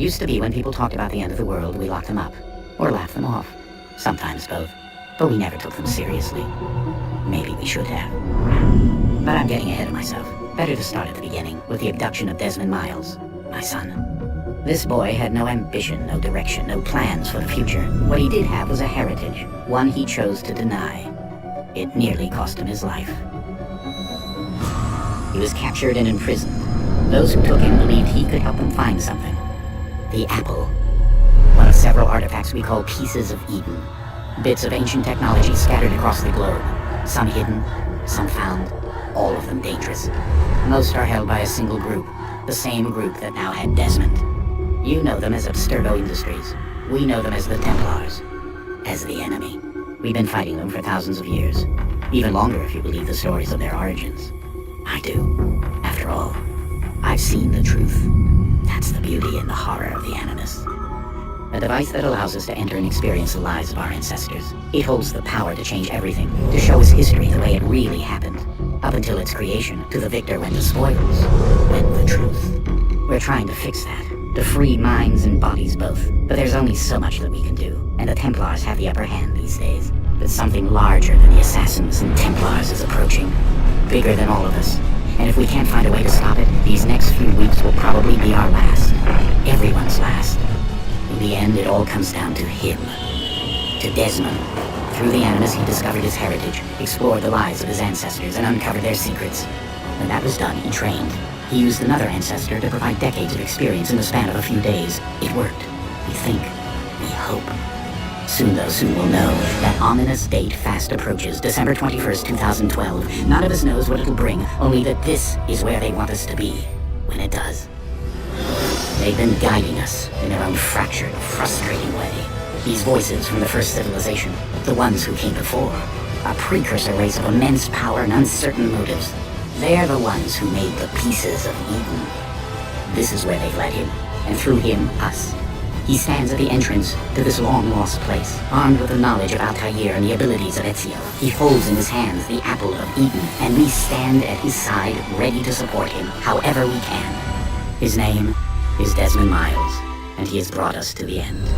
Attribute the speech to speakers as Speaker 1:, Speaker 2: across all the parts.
Speaker 1: Used to be when people talked about the end of the world, we locked them up. Or laughed them off. Sometimes both. But we never took them seriously. Maybe we should have. But I'm getting ahead of myself. Better to start at the beginning, with the abduction of Desmond Miles, my son. This boy had no ambition, no direction, no plans for the future. What he did have was a heritage, one he chose to deny. It nearly cost him his life. He was captured and imprisoned. Those who took him believed he could help them find something. The apple. One of several artifacts we call pieces of Eden. Bits of ancient technology scattered across the globe. Some hidden, some found, all of them dangerous. Most are held by a single group, the same group that now had Desmond. You know them as Abstergo Industries. We know them as the Templars. As the enemy. We've been fighting them for thousands of years. Even longer if you believe the stories of their origins. I do. After all, I've seen the truth. That's the beauty and the horror of the Animus. A device that allows us to enter and experience the lives of our ancestors. It holds the power to change everything, to show us history the way it really happened. Up until its creation, to the victor went the spoils, went the truth. We're trying to fix that, to free minds and bodies both. But there's only so much that we can do, and the Templars have the upper hand these days. But something larger than the Assassins and Templars is approaching, bigger than all of us. And if we can't find a way to stop it, these next few weeks will probably be our last. Everyone's last. In the end, it all comes down to him. To Desmond. Through the Animus, he discovered his heritage, explored the lives of his ancestors, and uncovered their secrets. When that was done, he trained. He used another ancestor to provide decades of experience in the span of a few days. It worked. We think. We hope. Soon we'll know. That ominous date fast approaches, December 21st, 2012. None of us knows what it'll bring, only that this is where they want us to be, when it does. They've been guiding us in their own fractured, frustrating way. These voices from the first civilization, the ones who came before, a precursor race of immense power and uncertain motives. They're the ones who made the pieces of Eden. This is where they've led him, and through him, us. He stands at the entrance to this long-lost place, armed with the knowledge of Altair and the abilities of Ezio. He holds in his hands the apple of Eden, and we stand at his side, ready to support him, however we can. His name is Desmond Miles, and he has brought us to the end.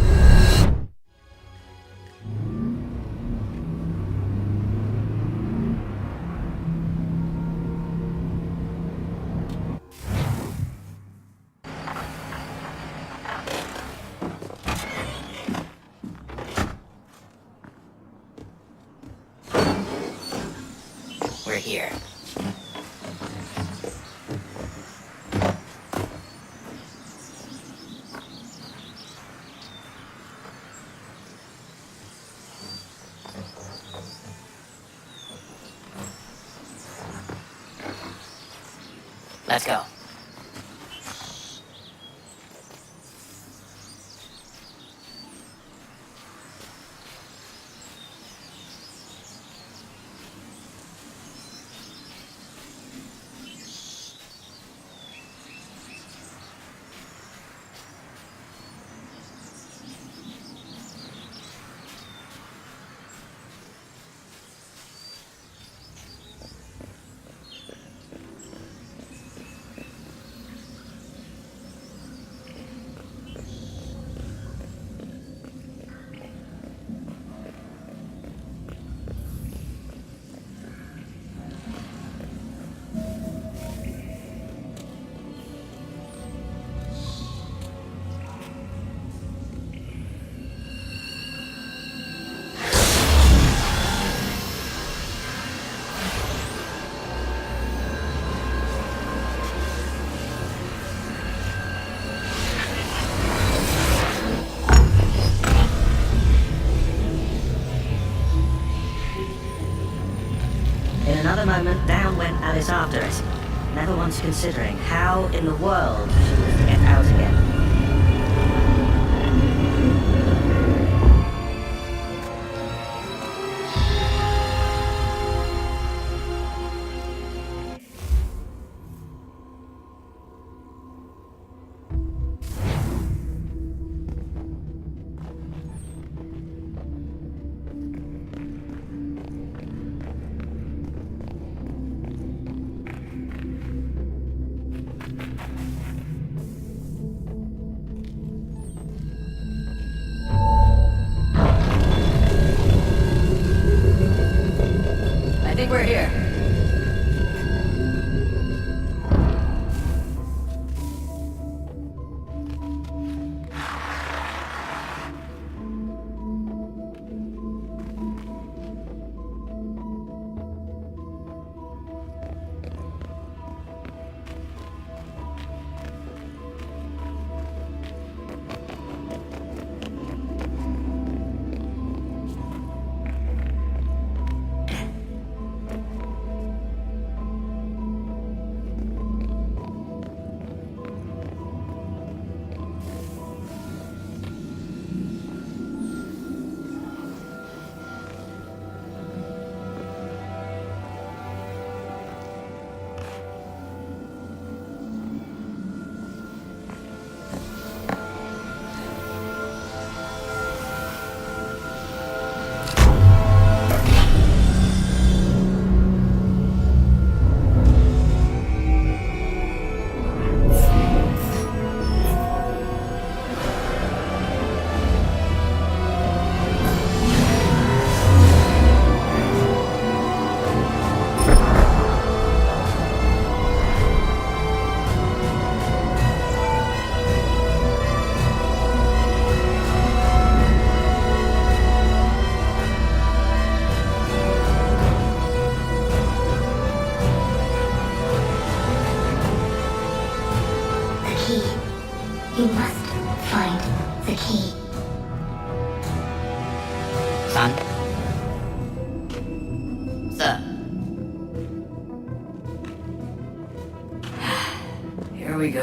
Speaker 1: We're here. Let's go.
Speaker 2: In another moment, down went Alice after it, never once considering how in the world she was to get out again.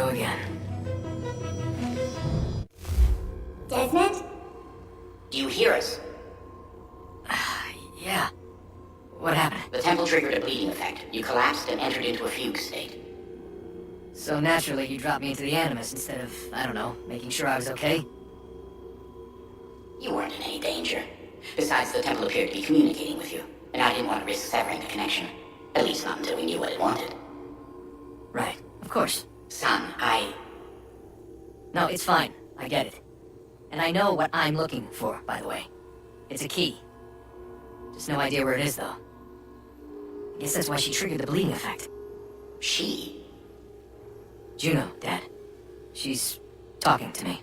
Speaker 2: go again.
Speaker 3: Desmond?
Speaker 1: Do you hear us?
Speaker 2: Yeah. What happened?
Speaker 1: The temple triggered a bleeding effect. You collapsed and entered into a fugue state.
Speaker 2: So naturally, you dropped me into the Animus instead of, I don't know, making sure I was okay?
Speaker 1: You weren't in any danger. Besides, the temple appeared to be communicating with you, and I didn't want to risk severing the connection. At least not until we knew what it wanted.
Speaker 2: Right. Of course.
Speaker 1: Son,
Speaker 2: No, it's fine. I get it. And I know what I'm looking for, by the way. It's a key. Just no idea where it is, though. I guess that's why she triggered the bleeding effect.
Speaker 1: She?
Speaker 2: Juno, Dad. She's talking to me.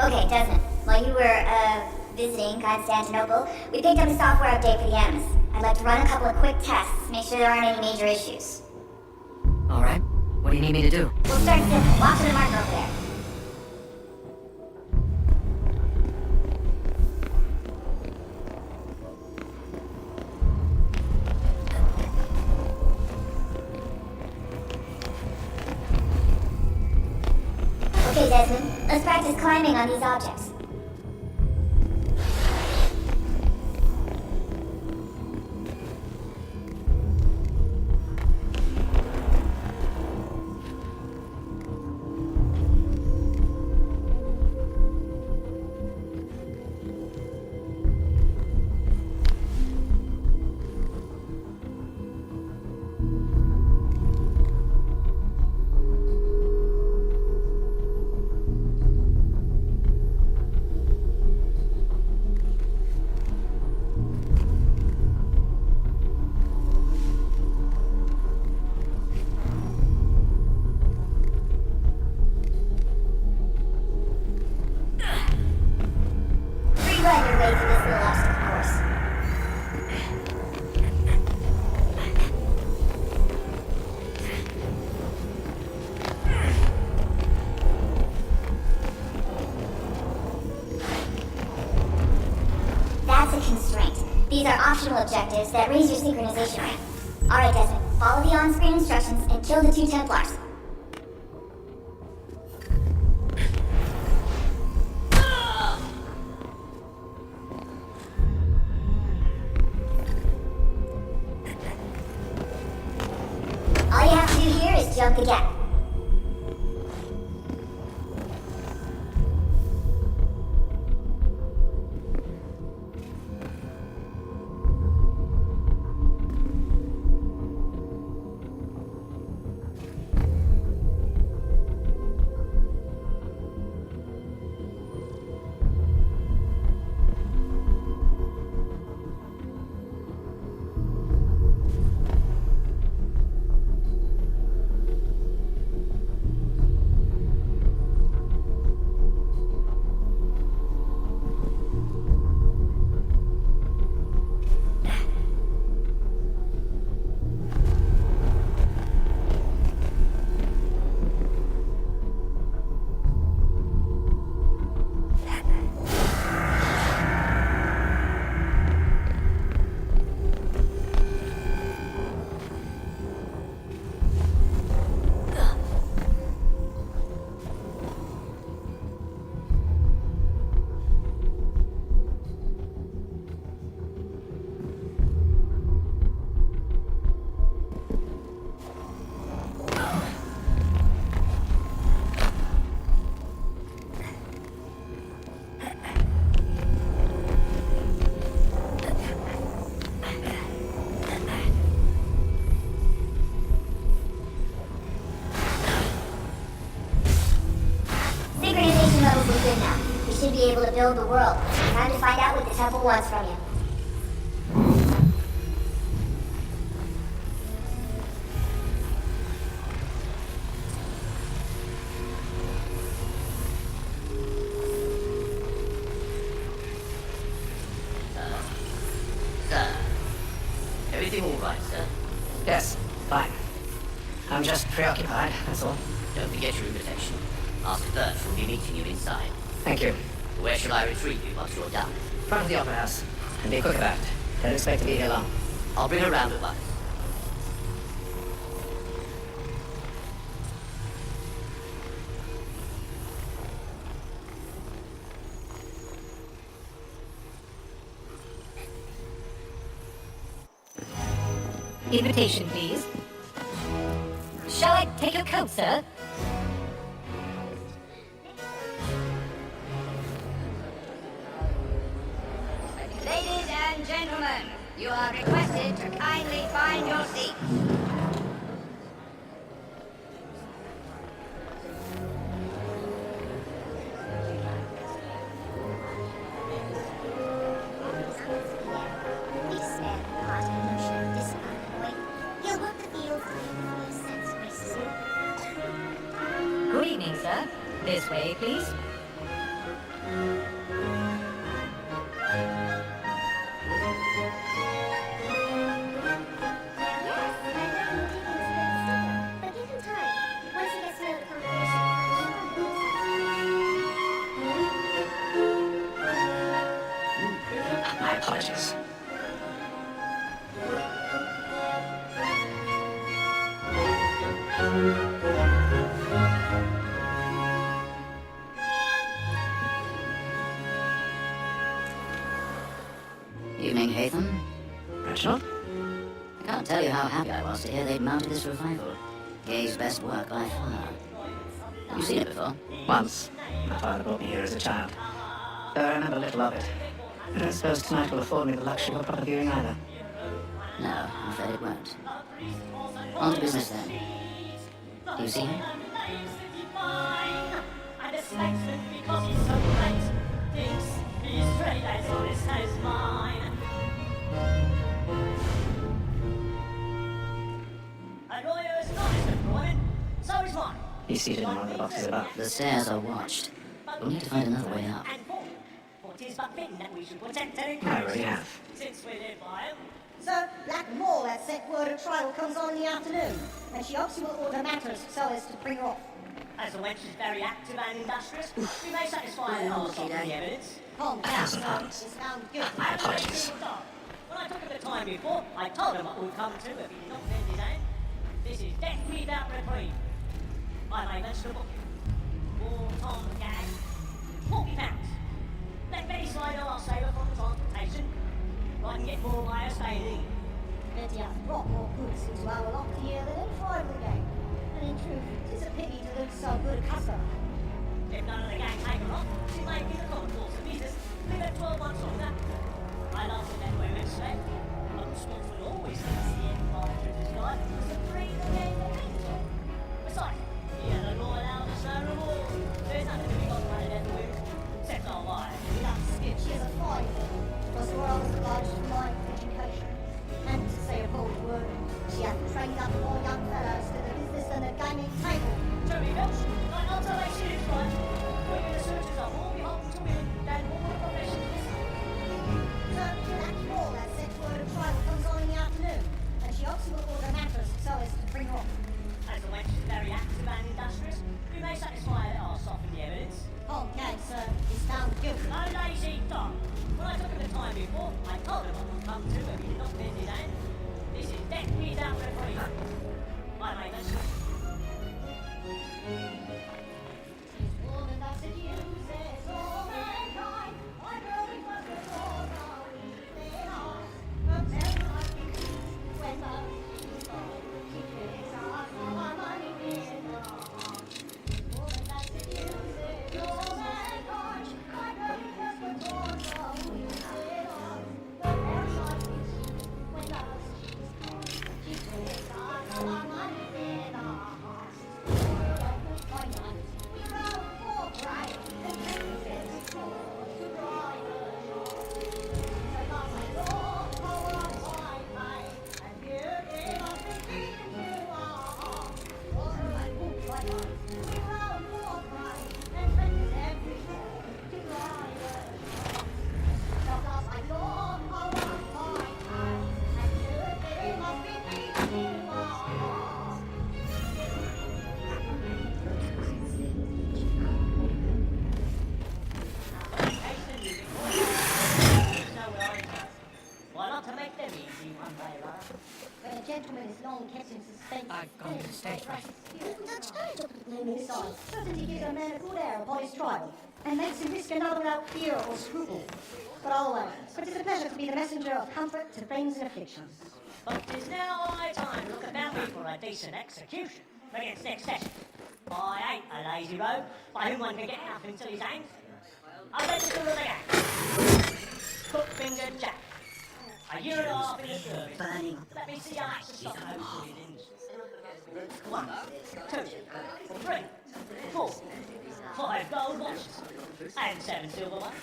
Speaker 3: Okay, Desmond. While you were, visiting Constantinople, we picked up a software update for the Animus. I'd like to run a couple of quick tests, make sure there aren't any major issues.
Speaker 2: Alright. What do you need me to do?
Speaker 3: We'll start simple. Walk to the marker over there. Okay, Desmond. Let's practice climbing on these objects. Run your way through this little obstacle course. That's a constraint. These are optional objectives that raise your synchronization rank. Alright, Desmond, follow the on-screen instructions and kill the 2 Templars. All you have to do here is jump the gap. Synchronization levels are good now. We should be able to build the world. Time to find out what the temple wants from you.
Speaker 1: Sir, everything all right, sir?
Speaker 2: Yes, fine. I'm just preoccupied, that's all.
Speaker 1: Don't forget your invitation. Master Birch will be meeting you inside.
Speaker 2: Thank you.
Speaker 1: Where shall I retrieve you once you're done?
Speaker 2: Front of the Opera House. And be quick about it. Don't expect to be here long.
Speaker 1: I'll bring a round of us.
Speaker 2: Invitation, please. Shall I take your coat, sir?
Speaker 4: Ladies and gentlemen, you are requested to kindly find your seat.
Speaker 2: Good evening, sir. This way, please.
Speaker 1: My apologies.
Speaker 5: Evening, Hatham.
Speaker 1: Reginald?
Speaker 5: I can't tell you how happy I was to hear they'd mounted this revival. Gay's best work by far. Have you seen it before?
Speaker 1: Once. My father brought me here as a child. Though I remember little of it. I don't suppose tonight will afford me the luxury of a proper viewing either.
Speaker 5: No, I'm afraid it won't. On to business then. Do you see him?
Speaker 6: And a statesman because he's so great thinks he's straight as honest as mine. A lawyer's honest employment, so is mine.
Speaker 1: He's seated in one of the boxes above.
Speaker 5: The stairs are watched. We'll need to find another way up.
Speaker 6: And for 'tis but fitting that we should protect and
Speaker 1: I
Speaker 6: encourage
Speaker 1: already
Speaker 6: him,
Speaker 1: have.
Speaker 6: since we live by him.
Speaker 7: Sir, Black Moore has sent word of trial comes on in the afternoon, and she hopes you will order matters so as to bring her off.
Speaker 6: As the wench is very active and industrious, we may satisfy her heart on the evidence.
Speaker 7: Calm down, sir. Is found guilty.
Speaker 1: My apologies.
Speaker 6: When I took him the time before, I told him what would come to if he did not bend his hand. This is death without reprieve. I may mention a book. War Tom Gag. £40. Let Betty Slido, I'll save her from transportation. I can get more by her staying in.
Speaker 7: Betty hath brought more goods into our loft here than any rival gang. And in truth, 'tis a pity to lose so good a customer.
Speaker 6: If none of the gang take her off, she may be the common course of business. Leave her 12 months longer. I love the net women slept. I'm responsible always for the empire to this guy was a free the game of people. Besides, he had a law allowed us no reward. There's nothing to be got by the death with, except our wives.
Speaker 7: That skip, she is a fine woman. Was where I was obliged to my education. And to say a bold word, she hath trained up more young fellows to the business than the gaming table.
Speaker 6: Jeremy Welch, like observation is right. Women researchers are more beholden to women than all the professions.
Speaker 7: Sir, Black Moore has sent word of trial comes on in the afternoon, and she hopes you will order matters so as to bring her off.
Speaker 6: As the wench is very active and industrious, we may satisfy her heart soften the evidence.
Speaker 7: Calm down, sir. Is found guilty.
Speaker 6: No lazy dog. When I took him the time before, I told him what would come to if he did not bend his hand. This is death without reprieve. I may mention.
Speaker 7: She's woman that seduces all mankind. I know it was before now we lay on. But tell me what we do when love is gone. She takes us all our money in her arms. Woman that seduces all mankind. I know it was before now we lay on. But tell me what we do when love is gone. She takes us all our money in her arms.
Speaker 6: Why not to make them easy one day, right?
Speaker 7: When a gentleman is long kept in suspense,
Speaker 2: I've gone to stage right.
Speaker 7: Besides, certainty gives a man a good air upon his trial, and makes him risk another without fear or scruple. But always, but it's a pleasure to be the messenger of comfort to friends in affliction.
Speaker 6: But it's now high time to look about me for a decent execution. Begins next session. I ain't a lazy rogue by whom one can get nothing till his hands. I'll let you do it again. Foot-fingered Jack. A year and a half in the service. Let me see how much the stock those dividends. 1, 2, 3, 4, 5 gold watches, and 7 silver ones.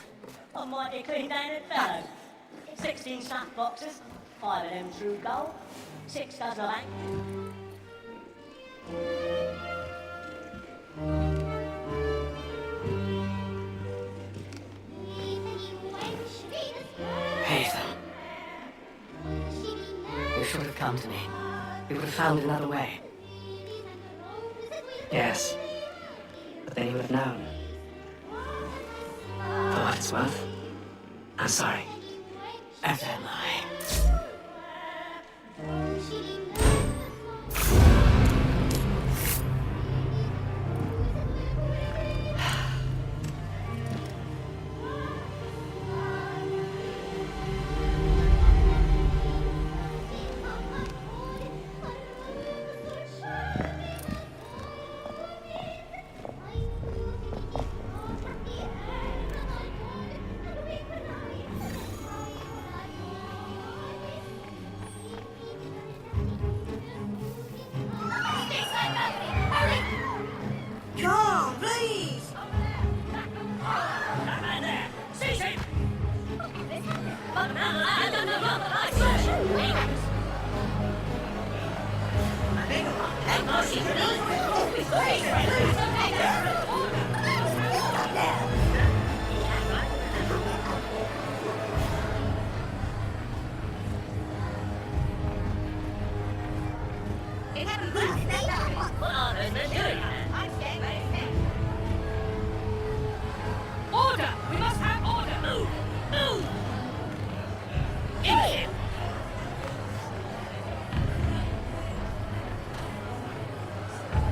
Speaker 6: A mighty clean-handed fellow. 16 snuff boxes, 5 of them true gold, 6 dozen of bank.
Speaker 1: Ethan, you should have come to me. You would have found another way. Yes, but then you would have known. For what it's worth, I'm sorry. And am I.
Speaker 6: John, please! That man there! Seize him! What are those men doing? Order! We must have order! Move! Move! In here!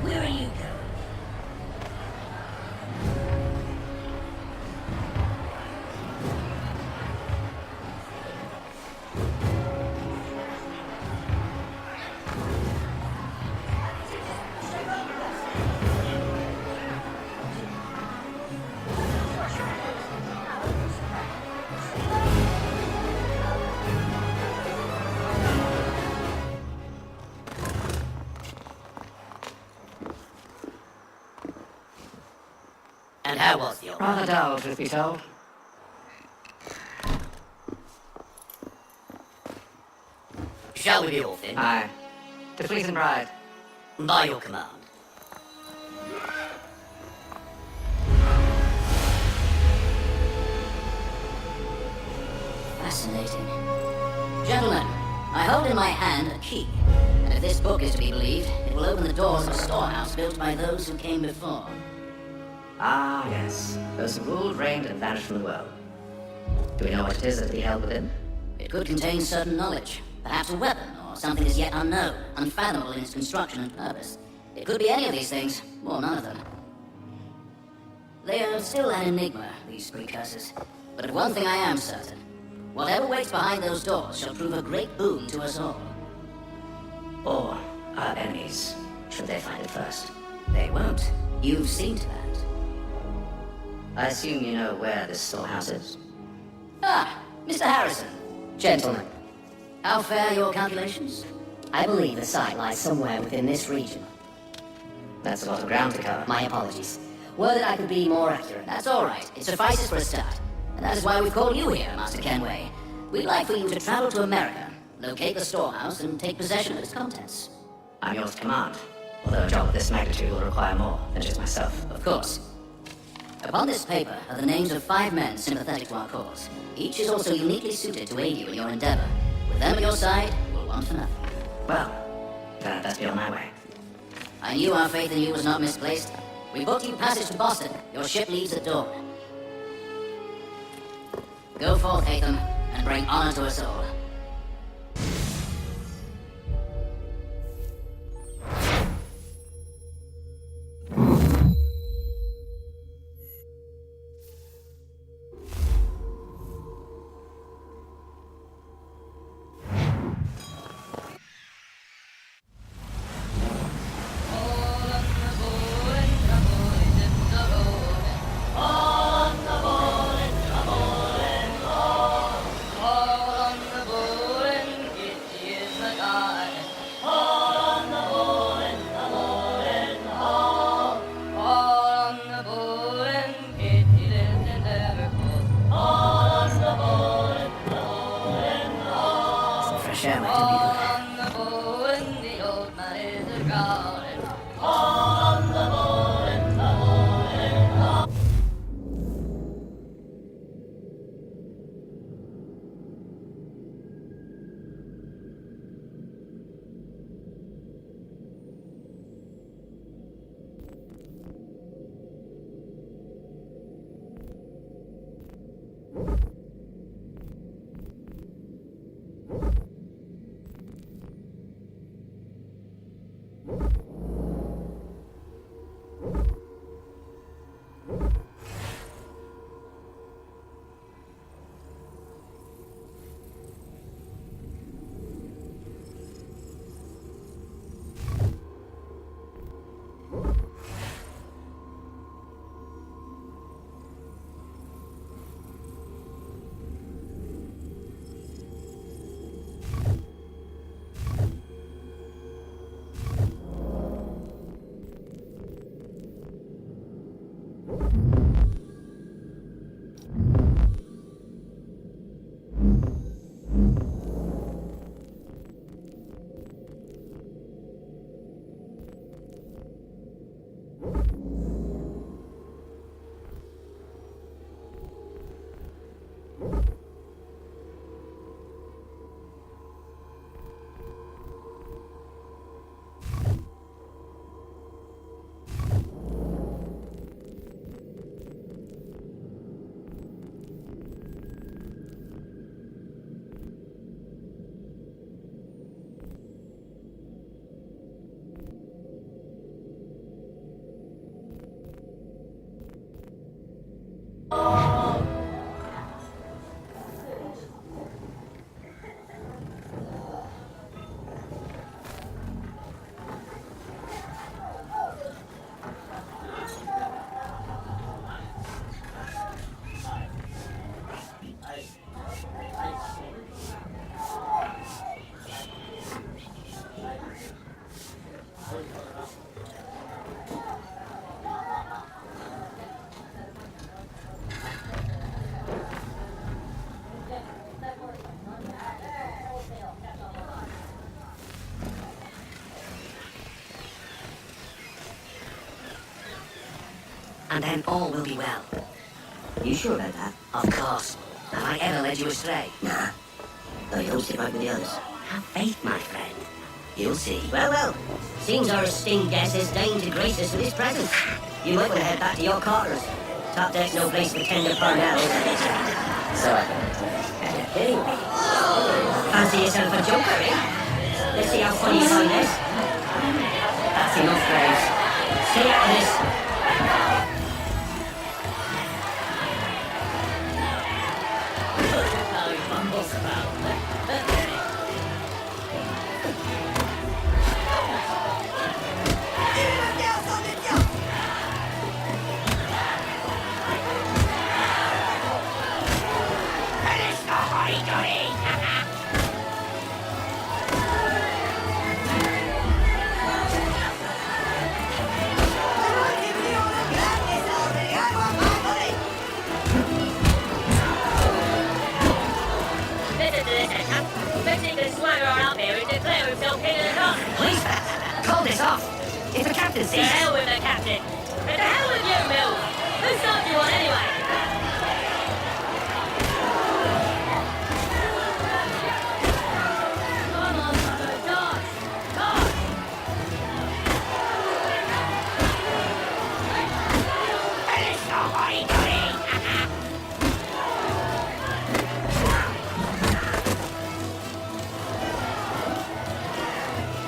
Speaker 6: Where are you going?
Speaker 5: And how was the opera?
Speaker 1: Rather dull, truth be told.
Speaker 5: Shall we be off then?
Speaker 1: Aye. To Fleet and Bride.
Speaker 5: By your command. Fascinating. Gentlemen, I hold in my hand a key. And if this book is to be believed, it will open the doors of a storehouse built by those who came before.
Speaker 1: Ah, yes. Those who ruled, reigned, and vanished from the world. Do we know what it is that we held within?
Speaker 5: It could contain certain knowledge, perhaps a weapon, or something as yet unknown, unfathomable in its construction and purpose. It could be any of these things, or none of them. They are still an enigma, these precursors. But of one thing I am certain. Whatever waits behind those doors shall prove a great boon to us all.
Speaker 1: Or our enemies, should they find it first.
Speaker 5: They won't. You've seen to that.
Speaker 1: I assume you know where this storehouse is.
Speaker 5: Ah, Mr. Harrison.
Speaker 1: Gentlemen,
Speaker 5: How fair your calculations?
Speaker 1: I believe the site lies somewhere within this region. That's a lot of ground to cover.
Speaker 5: My apologies. Were that I could be more accurate. That's all right. It suffices for a start. And that is why we've called you here, Master Kenway. We'd like for you to travel to America, locate the storehouse, and take possession of its contents.
Speaker 1: I'm yours to command, although a job of this magnitude will require more than just myself.
Speaker 5: Of course. Upon this paper are the names of 5 men sympathetic to our cause. Each is also uniquely suited to aid you in your endeavor. With them at your side, we'll want for nothing.
Speaker 1: Well, that's beyond my way.
Speaker 5: I knew our faith in you was not misplaced. We booked you passage to Boston. Your ship leaves at dawn. Go forth, Hatham, and bring honor to us all.
Speaker 1: share my computer.
Speaker 5: On the bow and the old man is a calling.
Speaker 2: And then all will be well.
Speaker 1: You sure about that?
Speaker 2: Of course. Have I ever led you astray?
Speaker 1: Nah. Though you don't stick right with the others.
Speaker 2: Have faith, my friend. You'll see.
Speaker 5: Well, seems our esteemed guest has deigned to grace us with his presence. You might want to head back to your quarters. Top deck's no place for tender parnell.
Speaker 1: So I can.
Speaker 5: Hey, fancy yourself a joker, eh? Let's see how funny you find this. That's enough, Graves. Stay out of this.
Speaker 2: Please, call this off. It's the captain's
Speaker 6: To
Speaker 2: seat.
Speaker 6: hell with the captain. And to hell with you, Mills. Whose side do you want anyway? Come on, brother, dodge. Dodge.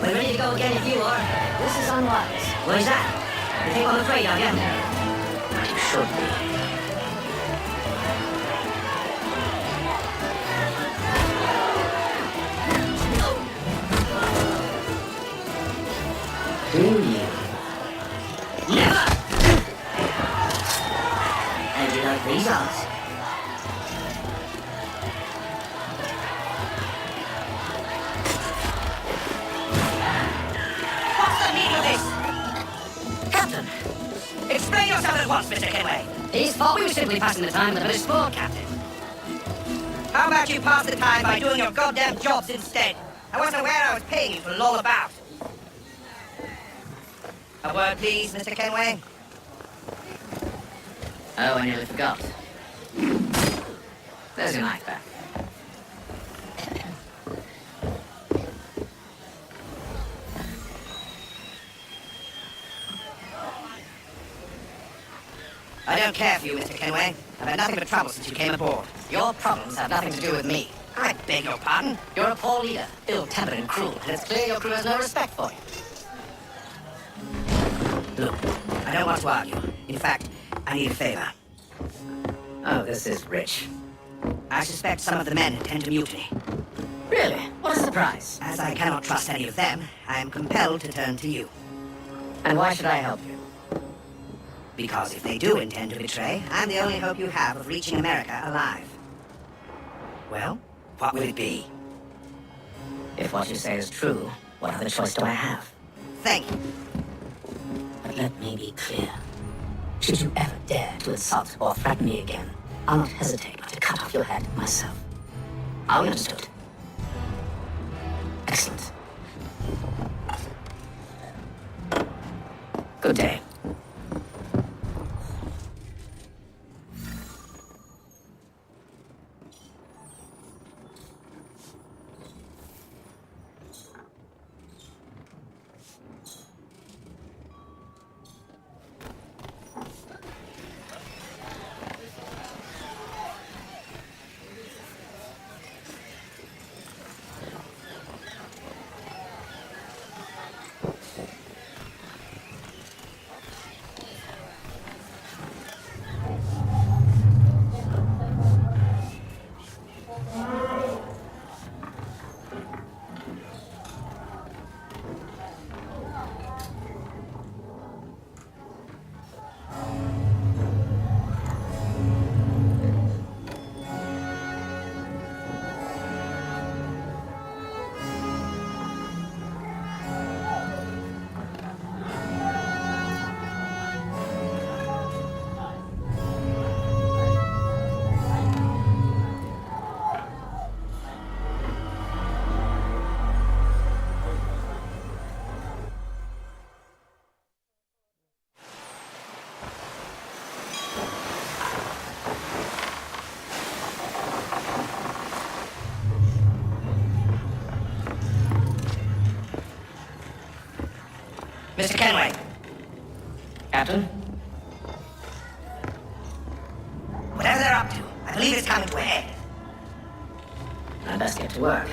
Speaker 5: We're ready to go again if you are.
Speaker 2: This is unwise.
Speaker 5: Why is that? You think I'm afraid of you?
Speaker 1: But you should be. Do you?
Speaker 5: Never! How'd you like these odds?
Speaker 2: What's the meaning of this? Captain, explain yourself at once, Mr. Kenway.
Speaker 5: His fault. We were simply passing the time with a bit of sport, Captain.
Speaker 2: How about you pass the time by doing your goddamn jobs instead? I wasn't aware I was paying you to loll about. A word, please, Mr. Kenway.
Speaker 5: Oh, I nearly forgot.
Speaker 2: There's your knife back. I don't care for you, Mr. Kenway. I've had nothing but trouble since you came aboard. Your problems have nothing to do with me. I beg your pardon? You're a poor leader, ill-tempered and cruel, and it's clear your crew has no respect for you. Look, I don't want to argue. In fact, I need a favor. Oh, this is rich. I suspect some of the men intend to mutiny.
Speaker 5: Really? What a surprise.
Speaker 2: As I cannot trust any of them, I am compelled to turn to you.
Speaker 5: And why should I help you?
Speaker 2: Because if they do intend to betray, I'm the only hope you have of reaching America alive. Well, what will it be?
Speaker 5: If what you say is true, what other choice do I have?
Speaker 2: Thank you.
Speaker 5: But let me be clear. Should you ever dare to insult or threaten me again, I'll not hesitate to cut off your head myself. Are we understood? Excellent. Good day.
Speaker 2: Mr. Kenway.
Speaker 5: Captain?
Speaker 2: Whatever they're up to, I believe it's coming to a head.
Speaker 5: I'd best get to work.